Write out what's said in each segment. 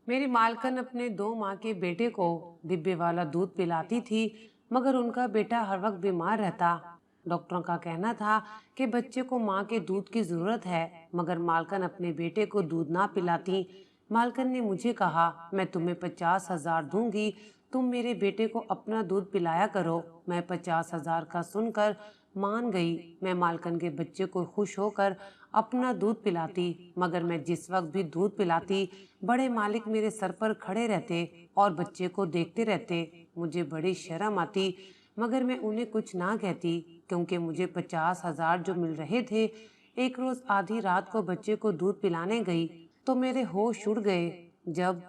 मेरी मालकिन अपने 2 माह के बेटे को डिब्बे वाला दूध पिलाती थी, मगर उनका बेटा हर वक्त बीमार रहता। डॉक्टरों का कहना था कि बच्चे को माँ के दूध की जरूरत है, मगर मालकिन अपने बेटे को दूध ना पिलाती। मालकिन ने मुझे कहा, मैं तुम्हें 50,000 दूंगी, तुम मेरे बेटे को अपना दूध पिलाया करो। मैं 50,000 का सुनकर मान गई। मैं मालकिन के बच्चे को खुश होकर अपना दूध पिलाती, मगर मैं जिस वक्त भी दूध पिलाती, बड़े मालिक मेरे सर पर खड़े रहते और बच्चे को देखते रहते। मुझे बड़ी शर्म आती, मगर मैं उन्हें कुछ ना कहती, क्योंकि मुझे 50,000 जो मिल रहे थे। एक रोज आधी रात को बच्चे को दूध पिलाने गई तो मेरे होश उड़ गए। जब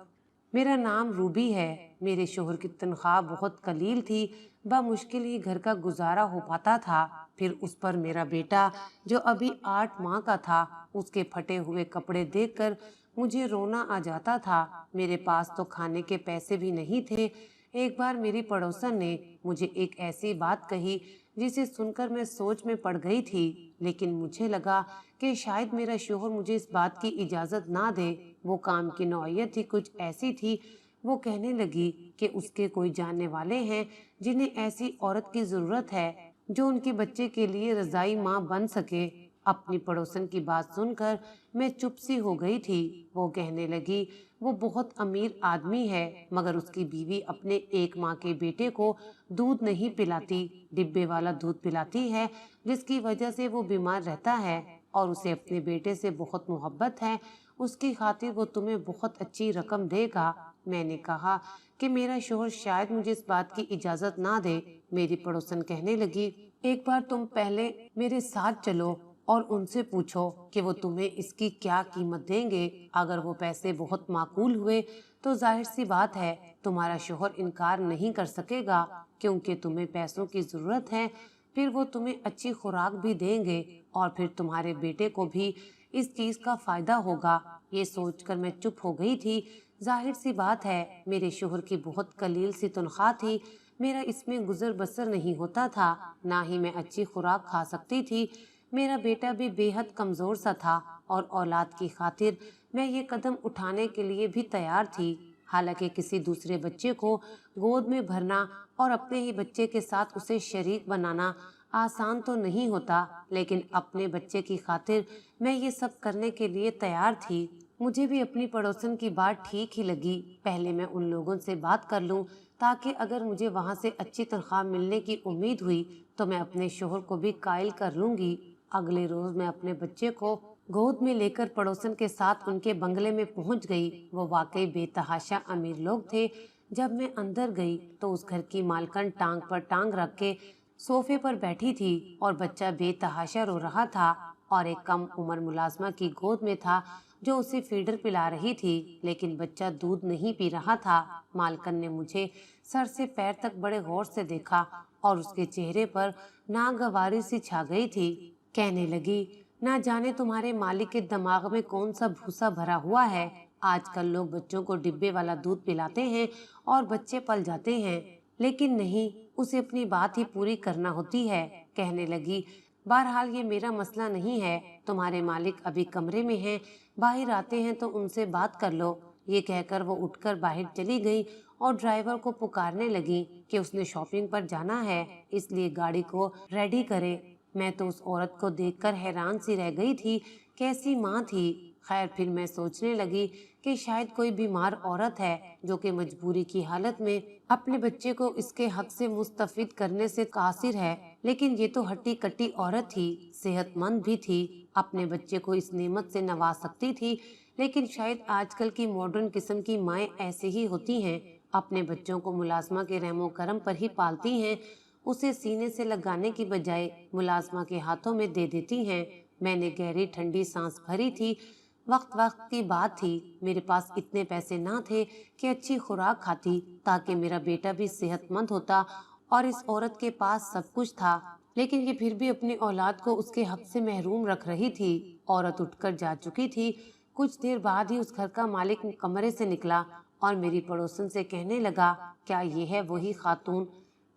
मेरा नाम रूबी है, मेरे शोहर की तनख्वाह बहुत कलील थी, मुश्किल ही घर का गुजारा हो पाता था। फिर उस पर मेरा बेटा जो अभी 8 माह का था, उसके फटे हुए कपड़े देखकर मुझे रोना आ जाता था। मेरे पास तो खाने के पैसे भी नहीं थे। एक बार मेरी पड़ोसन ने मुझे एक ऐसी बात कही जिसे सुनकर मैं सोच में पड़ गई थी, लेकिन मुझे लगा कि शायद मेरा शोहर मुझे इस बात की इजाजत ना दे। वो काम की नौयत ही कुछ ऐसी थी। वो कहने लगी कि उसके कोई जानने वाले हैं जिन्हें ऐसी औरत की जरूरत है जो उनके बच्चे के लिए रजाई माँ बन सके। अपनी पड़ोसन की बात सुनकर मैं चुप सी हो गई थी। वो कहने लगी, वो बहुत अमीर आदमी है, मगर उसकी बीवी अपने 1 माह के बेटे को दूध नहीं पिलाती, डिब्बे वाला दूध पिलाती है, जिसकी वजह से वो बीमार रहता है। और उसे अपने बेटे से बहुत मोहब्बत है। उसकी खातिर वो तुम्हें बहुत अच्छी रकम देगा। मैंने कहा कि मेरा शोहर शायद मुझे इस बात की इजाजत ना दे। मेरी पड़ोसन कहने लगी, एक बार तुम पहले मेरे साथ चलो और उनसे पूछो कि वो तुम्हें इसकी क्या कीमत देंगे। अगर वो पैसे बहुत माकूल हुए तो जाहिर सी बात है तुम्हारा शोहर इनकार नहीं कर सकेगा, क्योंकि तुम्हें पैसों की जरूरत है। फिर वो तुम्हें अच्छी खुराक भी देंगे और फिर तुम्हारे बेटे को भी इस चीज का फायदा होगा। ये सोचकर मैं चुप हो गई थी। जाहिर सी बात है मेरे शोहर की बहुत कलील सी तनख्वाह थी। मेरा इसमें गुजर बसर नहीं होता था, ना ही मैं अच्छी खुराक खा सकती थी। मेरा बेटा भी बेहद कमजोर सा था और औलाद की खातिर मैं ये कदम उठाने के लिए भी तैयार थी। हालांकि किसी दूसरे बच्चे को गोद में भरना और अपने ही बच्चे के साथ उसे शरीक बनाना आसान तो नहीं होता, लेकिन अपने बच्चे की खातिर मैं ये सब करने के लिए तैयार थी। मुझे भी अपनी पड़ोसन की बात ठीक ही लगी। पहले मैं उन लोगों से बात कर लूं, ताकि अगर मुझे वहां से अच्छी तनख्वाह मिलने की उम्मीद हुई तो मैं अपने शोहर को भी कायल कर लूंगी। अगले रोज मैं अपने बच्चे को गोद में लेकर पड़ोसन के साथ उनके बंगले में पहुंच गई। वो वाकई बेतहाशा अमीर लोग थे। जब मैं अंदर गई तो उस घर की मालकिन टांग पर टांग रख के सोफे पर बैठी थी और बच्चा बेतहाशा रो रहा था और एक कम उम्र मुलाजमा की गोद में था जो उसे फीडर पिला रही थी, लेकिन बच्चा दूध नहीं पी रहा था। मालकिन ने मुझे सर से पैर तक बड़े गौर से देखा और उसके चेहरे पर नागवारी सी छा गई थी। कहने लगी, ना जाने तुम्हारे मालिक के दिमाग में कौन सा भूसा भरा हुआ है। आजकल लोग बच्चों को डिब्बे वाला दूध पिलाते हैं और बच्चे पल जाते हैं, लेकिन नहीं, उसे अपनी बात ही पूरी करना होती है। कहने लगी, बहरहाल ये मेरा मसला नहीं है, तुम्हारे मालिक अभी कमरे में हैं, बाहर आते हैं तो उनसे बात कर लो। ये कहकर वो उठकर बाहर चली गई और ड्राइवर को पुकारने लगी कि उसने शॉपिंग पर जाना है, इसलिए गाड़ी को रेडी करे। मैं तो उस औरत को देखकर हैरान सी रह गई थी। कैसी माँ थी। खैर, फिर मैं सोचने लगी कि शायद कोई बीमार औरत है जो कि मजबूरी की हालत में अपने बच्चे को इसके हक से मुस्तफिद करने से कासिर है। लेकिन ये तो हट्टी कट्टी औरत थी, सेहतमंद भी थी, अपने बच्चे को इस नेमत से नवाज सकती थी। लेकिन शायद आजकल की मॉडर्न किस्म की माएँ ऐसे ही होती हैं, अपने बच्चों को मुलाजमा के रहमो करम पर ही पालती हैं, उसे सीने से लगाने की बजाय मुलाजमा के हाथों में दे देती हैं। मैंने गहरी ठंडी सांस भरी थी। वक्त वक्त की बात थी, मेरे पास इतने पैसे ना थे कि अच्छी खुराक खाती, ताकि मेरा बेटा भी सेहतमंद होता, और इस औरत के पास सब कुछ था, लेकिन ये फिर भी अपनी औलाद को उसके हक से महरूम रख रही थी। औरत उठकर जा चुकी थी। कुछ देर बाद ही उस घर का मालिक कमरे से निकला और मेरी पड़ोसन से कहने लगा, क्या ये है वही खातून?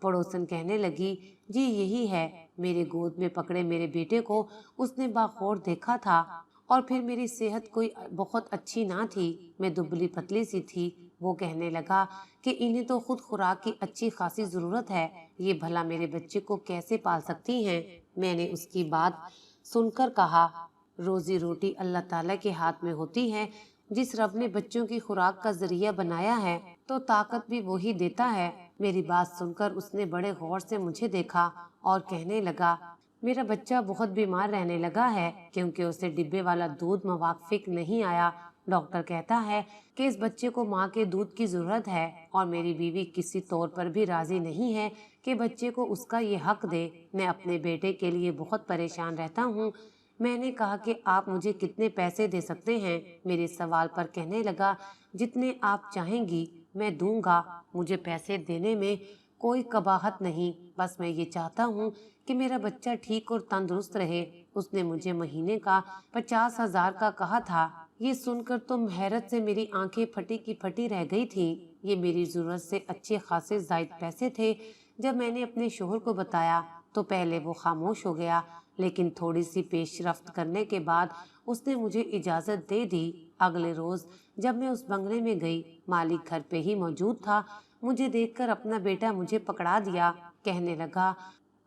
पड़ोसन कहने लगी, जी यही है। मेरे गोद में पकड़े मेरे बेटे को उसने बाखौर देखा था और फिर मेरी सेहत कोई बहुत अच्छी ना थी, मैं दुबली पतली सी थी। वो कहने लगा कि इन्हें तो खुद खुराक की अच्छी खासी जरूरत है, ये भला मेरे बच्चे को कैसे पाल सकती हैं। मैंने उसकी बात सुनकर कहा, रोजी रोटी अल्लाह ताला के हाथ में होती है। जिस रब ने बच्चों की खुराक का जरिया बनाया है तो ताकत भी वही देता है। मेरी बात सुनकर उसने बड़े गौर से मुझे देखा और कहने लगा, मेरा बच्चा बहुत बीमार रहने लगा है क्योंकि उसे डिब्बे वाला दूध मुवाफिक नहीं आया। डॉक्टर कहता है कि इस बच्चे को माँ के दूध की जरूरत है और मेरी बीवी किसी तौर पर भी राजी नहीं है कि बच्चे को उसका ये हक दे। मैं अपने बेटे के लिए बहुत परेशान रहता हूँ। मैंने कहा कि आप मुझे कितने पैसे दे सकते हैं। मेरे सवाल पर कहने लगा, जितने आप चाहेंगी मैं दूंगा। मुझे पैसे देने में कोई कबाहत नहीं, बस मैं ये चाहता हूँ कि मेरा बच्चा ठीक और तंदुरुस्त रहे। उसने मुझे महीने का 50,000 का कहा था। ये सुनकर तो हैरत से मेरी आंखें फटी की फटी रह गई थी। ये मेरी जरूरत से अच्छे खासे जायद पैसे थे। जब मैंने अपने शोहर को बताया तो पहले वो खामोश हो गया, लेकिन थोड़ी सी पेशरफ्त करने के बाद उसने मुझे इजाजत दे दी। अगले रोज जब मैं उस बंगले में गई, मालिक घर पे ही मौजूद था। मुझे देखकर अपना बेटा मुझे पकड़ा दिया, कहने लगा,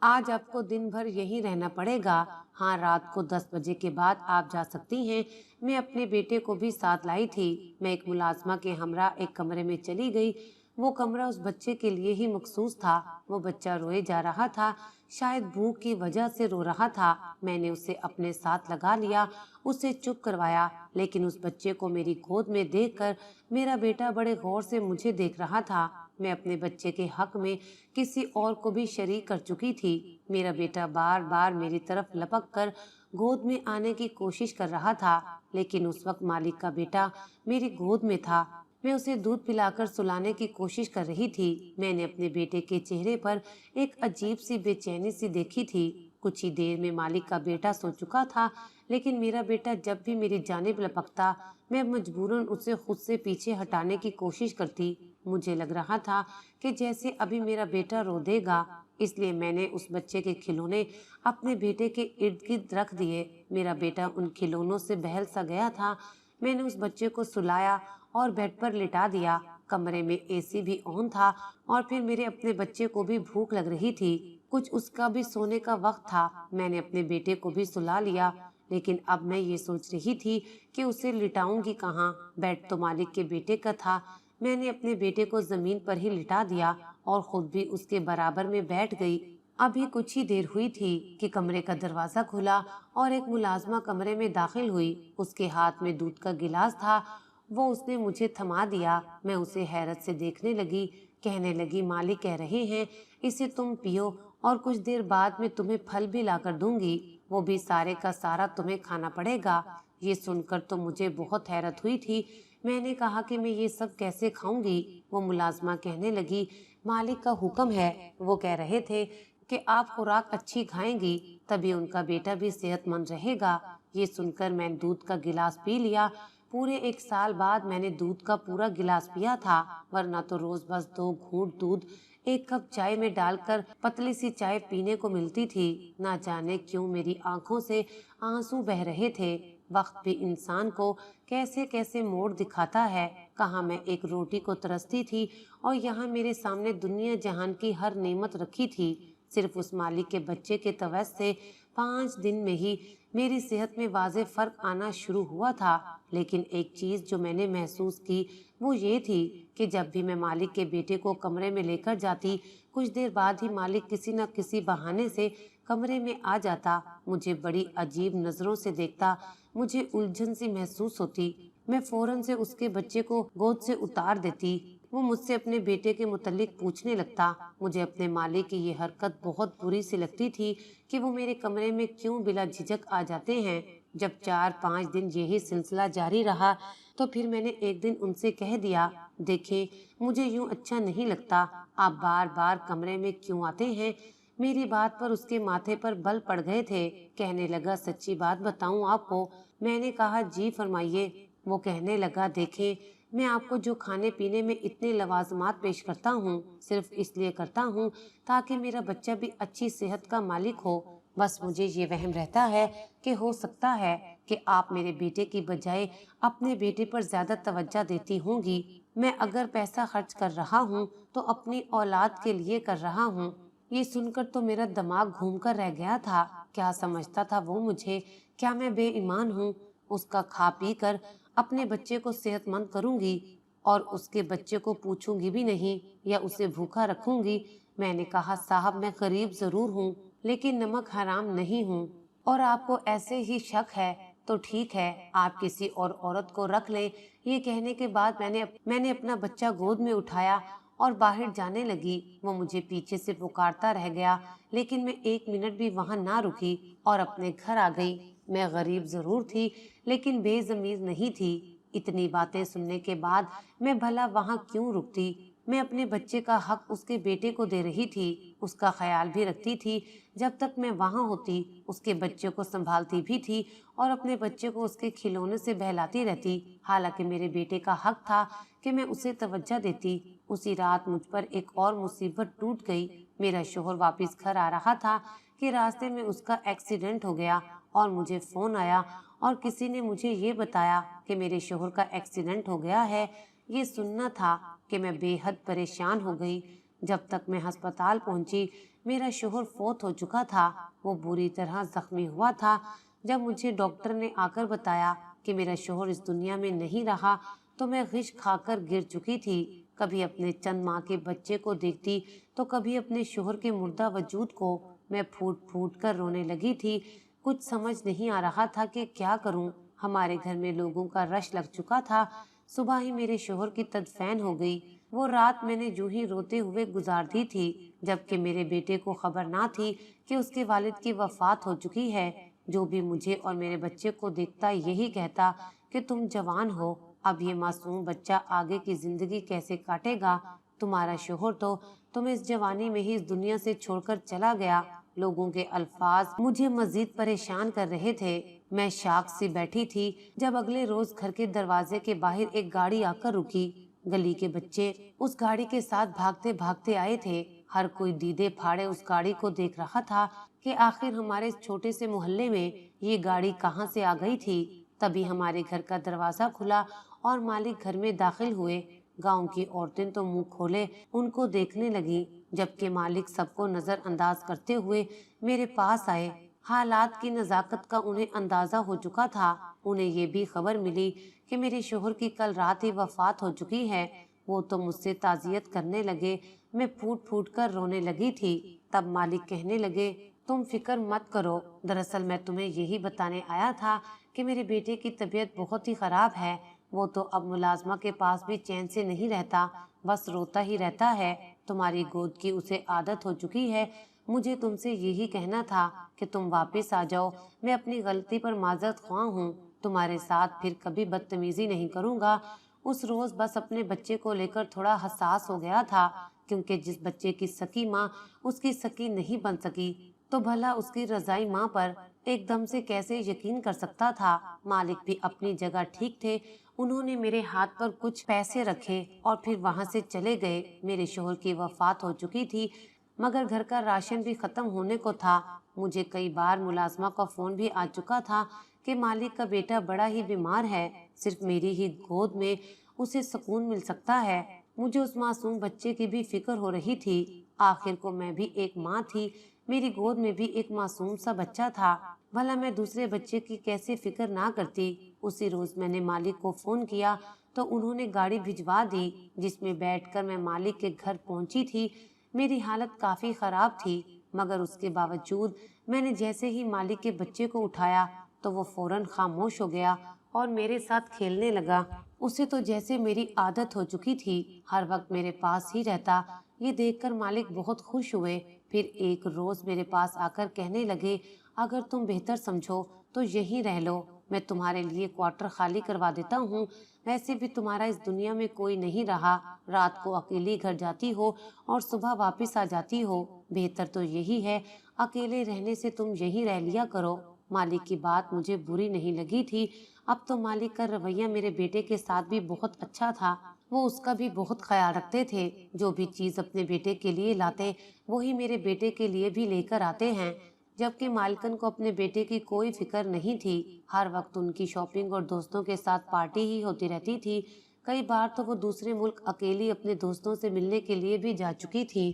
आज आपको दिन भर यहीं रहना पड़ेगा। हाँ, रात को 10 बजे के बाद आप जा सकती हैं। मैं अपने बेटे को भी साथ लाई थी। मैं एक मुलाजमा के हमरा एक कमरे में चली गई। वो कमरा उस बच्चे के लिए ही मखसूस था। वो बच्चा रोए जा रहा था, शायद भूख की वजह से रो रहा था। मैंने उसे अपने साथ लगा लिया, उसे चुप करवाया, लेकिन उस बच्चे को मेरी गोद में देखकर मेरा बेटा बड़े गौर से मुझे देख रहा था। मैं अपने बच्चे के हक में किसी और को भी शरीक कर चुकी थी। मेरा बेटा बार बार मेरी तरफ लपक कर गोद में आने की कोशिश कर रहा था, लेकिन उस वक्त मालिक का बेटा मेरी गोद में था। मैं उसे दूध पिलाकर सुलाने की कोशिश कर रही थी। मैंने अपने बेटे के चेहरे पर एक अजीब सी बेचैनी सी देखी थी। कुछ ही देर में मालिक का बेटा सो चुका था, लेकिन मेरा बेटा जब भी मेरी जानिब लपकता, मैं मजबूरन उसे खुद से पीछे हटाने की कोशिश करती। मुझे लग रहा था कि जैसे अभी मेरा बेटा रो देगा, इसलिए मैंने उस बच्चे के खिलौने अपने बेटे के इर्द गिर्द रख दिए। मेरा बेटा उन खिलौनों से बहल सा गया था। मैंने उस बच्चे को सुलाया और बेड पर लिटा दिया। कमरे में एसी भी ऑन था और फिर मेरे अपने बच्चे को भी भूख लग रही थी। कुछ उसका भी सोने का वक्त था। मैंने अपने बेटे को भी सुला लिया, लेकिन अब मैं ये सोच रही थी कि उसे लिटाऊंगी कहाँ। बेड तो मालिक के बेटे का था। मैंने अपने बेटे को जमीन पर ही लिटा दिया और खुद भी उसके बराबर में बैठ गई। अभी कुछ ही देर हुई थी कि कमरे का दरवाजा खुला और एक मुलाजमा कमरे में दाखिल हुई। उसके हाथ में दूध का गिलास था। वो उसने मुझे थमा दिया। मैं उसे हैरत से देखने लगी। कहने लगी, मालिक कह रहे हैं इसे तुम पियो और कुछ देर बाद मैं तुम्हें फल भी लाकर दूंगी, वो भी सारे का सारा तुम्हें खाना पड़ेगा। ये सुनकर तो मुझे बहुत हैरत हुई थी। मैंने कहा कि मैं ये सब कैसे खाऊंगी। वो मुलाजमा कहने लगी, मालिक का हुक्म है। वो कह रहे थे कि आप खुराक अच्छी खाएंगी तभी उनका बेटा भी सेहतमंद रहेगा। ये सुनकर मैं दूध का गिलास पी लिया। पूरे 1 साल बाद मैंने दूध का पूरा गिलास पिया था, वरना तो रोज बस 2 घूंट दूध एक कप चाय में डालकर पतली सी चाय पीने को मिलती थी। ना जाने क्यों मेरी आंखों से आंसू बह रहे थे। वक्त भी इंसान को कैसे कैसे मोड़ दिखाता है। कहाँ मैं एक रोटी को तरसती थी और यहाँ मेरे सामने दुनिया जहान की हर नेमत रखी थी। सिर्फ उस मालिक के बच्चे के तवज्जो से 5 दिन में ही मेरी सेहत में वाज़े फर्क आना शुरू हुआ था। लेकिन एक चीज जो मैंने महसूस की वो ये थी कि जब भी मैं मालिक के बेटे को कमरे में लेकर जाती, कुछ देर बाद ही मालिक किसी न किसी बहाने से कमरे में आ जाता। मुझे बड़ी अजीब नजरों से देखता। मुझे उलझन सी महसूस होती। मैं फौरन से उसके बच्चे को गोद से उतार देती। वो मुझसे अपने बेटे के मुतल्लिक पूछने लगता। मुझे अपने मालिक की ये हरकत बहुत बुरी सी लगती थी कि वो मेरे कमरे में क्यों बिला झिझक आ जाते हैं। जब 4-5 दिन यही सिलसिला जारी रहा तो फिर मैंने एक दिन उनसे कह दिया, देखें मुझे यूं अच्छा नहीं लगता, आप बार बार कमरे में क्यों आते हैं। मेरी बात पर उसके माथे पर बल पड़ गए थे। कहने लगा, सच्ची बात बताऊं आपको। मैंने कहा, जी फरमाइए। वो कहने लगा, देखें मैं आपको जो खाने पीने में इतने लवाजमात पेश करता हूँ सिर्फ इसलिए करता हूँ ताकि मेरा बच्चा भी अच्छी सेहत का मालिक हो। बस मुझे ये वहम रहता है कि हो सकता है कि आप मेरे बेटे की बजाय अपने बेटे पर ज्यादा तवज्जो देती होंगी। मैं अगर पैसा खर्च कर रहा हूँ तो अपनी औलाद के लिए कर रहा हूँ। ये सुनकर तो मेरा दिमाग घूम कर रह गया था। क्या समझता था वो मुझे? क्या मैं बेईमान हूँ? उसका खा पी कर अपने बच्चे को सेहतमंद करूंगी और उसके बच्चे को पूछूंगी भी नहीं या उसे भूखा रखूंगी। मैंने कहा, साहब मैं गरीब जरूर हूँ लेकिन नमक हराम नहीं हूँ, और आपको ऐसे ही शक है तो ठीक है, आप किसी और औरत को रख लें। ये कहने के बाद मैंने अपना बच्चा गोद में उठाया और बाहर जाने लगी। वो मुझे पीछे से पुकारता रह गया लेकिन मैं एक मिनट भी वहां ना रुकी और अपने घर आ गई। मैं गरीब जरूर थी लेकिन बेजमीर नहीं थी। इतनी बातें सुनने के बाद मैं भला वहां क्यों रुकती? मैं अपने बच्चे का हक उसके बेटे को दे रही थी, उसका ख्याल भी रखती थी। जब तक मैं वहां होती उसके बच्चे को संभालती भी थी और अपने बच्चे को उसके खिलौने से बहलाती रहती। हालांकि मेरे बेटे का हक था कि मैं उसे तवज्जो देती। उसी रात मुझ पर एक और मुसीबत टूट गई। मेरा शोहर वापस घर आ रहा था कि रास्ते में उसका एक्सीडेंट हो गया और मुझे फोन आया और किसी ने मुझे ये बताया कि मेरे शोहर का एक्सीडेंट हो गया है। ये सुनना था कि मैं बेहद परेशान हो गई। जब तक मैं अस्पताल पहुंची मेरा शोहर फौत हो चुका था। वो बुरी तरह जख्मी हुआ था। जब मुझे डॉक्टर ने आकर बताया कि मेरा शोहर इस दुनिया में नहीं रहा तो मैं गिश खाकर गिर चुकी थी। कभी अपने चंद माह के बच्चे को देखती तो कभी अपने शोहर के मुर्दा वजूद को। मैं फूट फूट कर रोने लगी थी। कुछ समझ नहीं आ रहा था कि क्या करूं। हमारे घर में लोगों का रश लग चुका था। सुबह ही मेरे शोहर की तदफीन हो गई। वो रात मैंने जूं ही रोते हुए गुजार दी थी, जबकि मेरे बेटे को खबर ना थी कि उसके वालिद की वफात हो चुकी है। जो भी मुझे और मेरे बच्चे को देखता यही कहता कि तुम जवान हो, अब ये मासूम बच्चा आगे की जिंदगी कैसे काटेगा? तुम्हारा शोहर तो तुम्हें इस जवानी में ही इस दुनिया से छोड़कर चला गया। लोगों के अल्फाज मुझे मजीद परेशान कर रहे थे। मैं शाक सी बैठी थी जब अगले रोज घर के दरवाजे के बाहर एक गाड़ी आकर रुकी। गली के बच्चे उस गाड़ी के साथ भागते भागते आए थे। हर कोई दीदे फाड़े उस गाड़ी को देख रहा था कि आखिर हमारे छोटे से मोहल्ले में ये गाड़ी कहां से आ गई थी। तभी हमारे घर का दरवाजा खुला और मालिक घर में दाखिल हुए। गांव की औरतें तो मुंह खोले उनको देखने लगी, जबकि मालिक सबको नजरअंदाज करते हुए मेरे पास आए। हालात की नजाकत का उन्हें अंदाजा हो चुका था। उन्हें ये भी खबर मिली कि मेरे शोहर की कल रात ही वफात हो चुकी है। वो तो मुझसे ताजियत करने लगे। मैं फूट फूट कर रोने लगी थी। तब मालिक कहने लगे, तुम फिक्र मत करो, दरअसल मैं तुम्हें यही बताने आया था कि मेरे बेटे की तबीयत बहुत ही खराब है। वो तो अब मुलाजमा के पास भी चैन से नहीं रहता, बस रोता ही रहता है। तुम्हारी गोद की उसे आदत हो चुकी है। मुझे तुमसे यही कहना था कि तुम वापस आ जाओ। मैं अपनी गलती पर माजरत ख्वाह हूँ। तुम्हारे साथ फिर कभी बदतमीजी नहीं करूँगा। उस रोज बस अपने बच्चे को लेकर थोड़ा हसास हो गया था, क्योंकि जिस बच्चे की सकी माँ उसकी सकी नहीं बन सकी तो भला उसकी रजाई माँ पर एकदम से कैसे यकीन कर सकता था। मालिक भी अपनी जगह ठीक थे। उन्होंने मेरे हाथ पर कुछ पैसे रखे और फिर वहां से चले गए। मेरे शोहर की वफात हो चुकी थी मगर घर का राशन भी खत्म होने को था। मुझे कई बार मुलाजमा का फोन भी आ चुका था कि मालिक का बेटा बड़ा ही बीमार है, सिर्फ मेरी ही गोद में उसे सुकून मिल सकता है। मुझे उस मासूम बच्चे की भी फिक्र हो रही थी। आखिर को मैं भी एक माँ थी, मेरी गोद में भी एक मासूम सा बच्चा था। भला मैं दूसरे बच्चे की कैसे फिक्र ना करती। उसी रोज मैंने मालिक को फोन किया तो उन्होंने गाड़ी भिजवा दी, जिसमें बैठकर मैं मालिक के घर पहुंची थी। मेरी हालत काफी खराब थी मगर उसके बावजूद मैंने जैसे ही मालिक के बच्चे को उठाया तो वो फौरन खामोश हो गया और मेरे साथ खेलने लगा। उसे तो जैसे मेरी आदत हो चुकी थी, हर वक्त मेरे पास ही रहता। ये देखकर मालिक बहुत खुश हुए। फिर एक रोज मेरे पास आकर कहने लगे, अगर तुम बेहतर समझो तो यहीं रह लो, मैं तुम्हारे लिए क्वार्टर खाली करवा देता हूँ। वैसे भी तुम्हारा इस दुनिया में कोई नहीं रहा, रात को अकेली घर जाती हो और सुबह वापस आ जाती हो। बेहतर तो यही है, अकेले रहने से तुम यहीं रह लिया करो। मालिक की बात मुझे बुरी नहीं लगी थी। अब तो मालिक का रवैया मेरे बेटे के साथ भी बहुत अच्छा था। वो उसका भी बहुत ख्याल रखते थे। जो भी चीज अपने बेटे के लिए लाते वही मेरे बेटे के लिए भी लेकर आते हैं। जबकि मालकन को अपने बेटे की कोई फिक्र नहीं थी। हर वक्त उनकी शॉपिंग और दोस्तों के साथ पार्टी ही होती रहती थी। कई बार तो वो दूसरे मुल्क अकेली अपने दोस्तों से मिलने के लिए भी जा चुकी थी।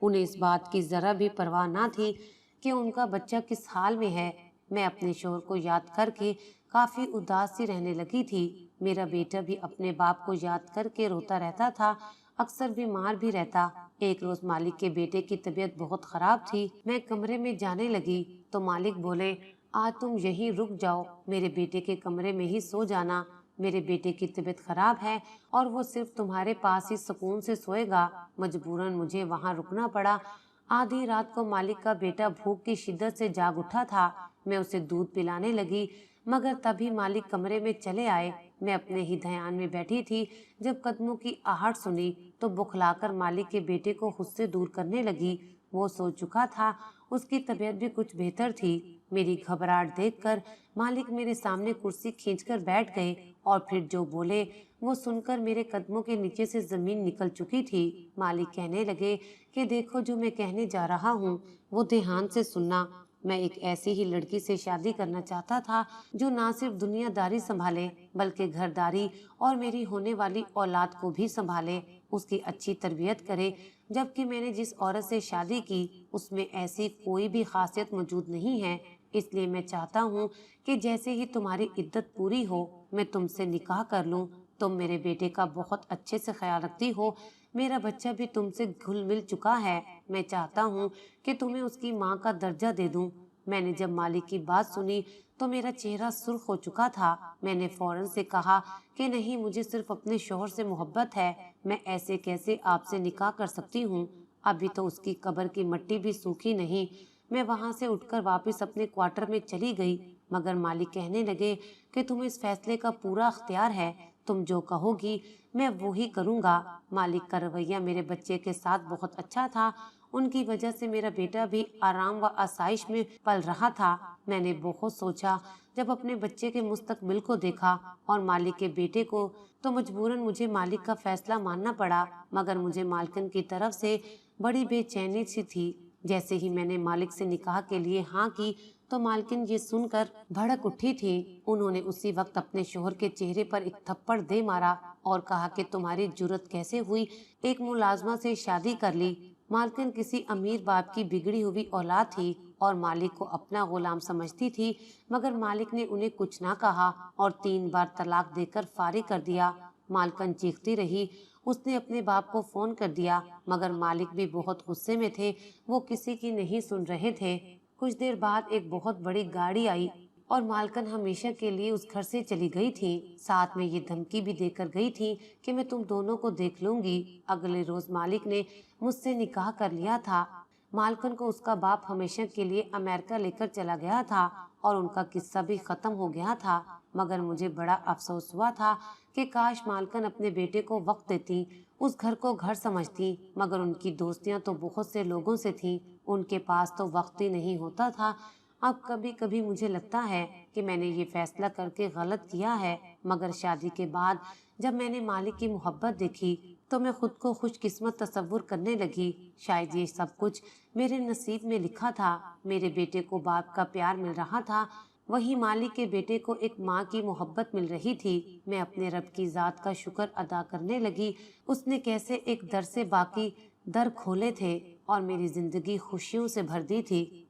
उन्हें इस बात की जरा भी परवाह ना थी कि उनका बच्चा किस हाल में है। मैं अपने शोहर को याद करके काफी उदास सी रहने लगी थी। मेरा बेटा भी अपने बाप को याद करके रोता रहता था, अक्सर बीमार भी रहता। एक रोज मालिक के बेटे की तबीयत बहुत खराब थी। मैं कमरे में जाने लगी तो मालिक बोले, आज तुम यहीं रुक जाओ, मेरे बेटे के कमरे में ही सो जाना। मेरे बेटे की तबीयत खराब है और वो सिर्फ तुम्हारे पास ही सुकून से सोएगा। मजबूरन मुझे वहाँ रुकना पड़ा। आधी रात को मालिक का बेटा भूख की शिद्दत से जाग उठा था। मैं उसे दूध पिलाने लगी, मगर तभी मालिक कमरे में चले आए। मैं अपने ही ध्यान में बैठी थी। जब कदमों की आहट सुनी तो बुखलाकर मालिक के बेटे को खुद से दूर करने लगी। वो सो चुका था, उसकी तबीयत भी कुछ बेहतर थी। मेरी घबराहट देखकर मालिक मेरे सामने कुर्सी खींचकर बैठ गए और फिर जो बोले वो सुनकर मेरे कदमों के नीचे से जमीन निकल चुकी थी। मालिक कहने लगे कि देखो, जो मैं कहने जा रहा हूँ वो ध्यान से सुनना। मैं एक ऐसी ही लड़की से शादी करना चाहता था जो ना सिर्फ दुनियादारी संभाले बल्कि घरदारी और मेरी होने वाली औलाद को भी संभाले, उसकी अच्छी तरबियत करे। जबकि मैंने जिस औरत से शादी की उसमें ऐसी कोई भी खासियत मौजूद नहीं है। इसलिए मैं चाहता हूँ कि जैसे ही तुम्हारी इद्दत पूरी हो मैं तुमसे निकाह कर लूँ। तुम मेरे बेटे का बहुत अच्छे से ख्याल रखती हो, मेरा बच्चा भी तुमसे घुल मिल चुका है। मैं चाहता हूँ कि तुम्हें उसकी माँ का दर्जा दे दूँ। मैंने जब मालिक की बात सुनी तो मेरा चेहरा सुर्ख हो चुका था। मैंने फौरन से कहा कि नहीं, मुझे सिर्फ अपने शौहर से मोहब्बत है। मैं ऐसे कैसे आपसे निकाह कर सकती हूँ? अभी तो उसकी कब्र की मिट्टी भी सूखी नहीं। मैं वहाँ से उठकर वापस अपने क्वार्टर में चली गई, मगर मालिक कहने लगे कि तुम्हें इस फैसले का पूरा अख्तियार है, तुम जो कहोगी मैं वो ही करूँगा। मालिक का रवैया मेरे बच्चे के साथ बहुत अच्छा था। उनकी वजह से मेरा बेटा भी आराम व आसाइश में पल रहा था। मैंने बहुत सोचा। जब अपने बच्चे के मुस्तकबिल को देखा और मालिक के बेटे को, तो मजबूरन मुझे मालिक का फैसला मानना पड़ा। मगर मुझे मालकिन की तरफ से बड़ी बेचैनी सी थी। जैसे ही मैंने मालिक से निकाह के लिए हाँ की तो मालकिन ये सुनकर भड़क उठी थी। उन्होंने उसी वक्त अपने शोहर के चेहरे पर एक थप्पड़ दे मारा और कहा कि तुम्हारी जुर्रत कैसे हुई एक मुलाजमा से शादी कर ली। मालकिन किसी अमीर बाप की बिगड़ी हुई औलाद थी और मालिक को अपना गुलाम समझती थी, मगर मालिक ने उन्हें कुछ ना कहा और 3 बार तलाक देकर फारिग कर दिया। मालकिन चीखती रही। उसने अपने बाप को फोन कर दिया, मगर मालिक भी बहुत गुस्से में थे। वो किसी की नहीं सुन रहे थे। कुछ देर बाद एक बहुत बड़ी गाड़ी आई और मालकिन हमेशा के लिए उस घर से चली गई थी। साथ में ये धमकी भी देकर गई थी कि मैं तुम दोनों को देख लूंगी। अगले रोज मालिक ने मुझसे निकाह कर लिया था। मालकिन को उसका बाप हमेशा के लिए अमेरिका लेकर चला गया था और उनका किस्सा भी खत्म हो गया था। मगर मुझे बड़ा अफसोस हुआ था कि काश मालकिन अपने बेटे को वक्त देती, उस घर को घर समझती। मगर उनकी दोस्तियां तो बहुत से लोगों से थीं, उनके पास तो वक्त ही नहीं होता था। अब कभी कभी मुझे लगता है कि मैंने ये फैसला करके गलत किया है। मगर शादी के बाद जब मैंने मालिक की मोहब्बत देखी तो मैं खुद को खुशकिस्मत तस्वुर करने लगी। शायद ये सब कुछ मेरे नसीब में लिखा था। मेरे बेटे को बाप का प्यार मिल रहा था, वहीं मालिक के बेटे को एक माँ की मोहब्बत मिल रही थी। मैं अपने रब की जात का शुक्र अदा करने लगी। उसने कैसे एक दर से बाकी दर खोले थे और मेरी जिंदगी खुशियों से भर दी थी।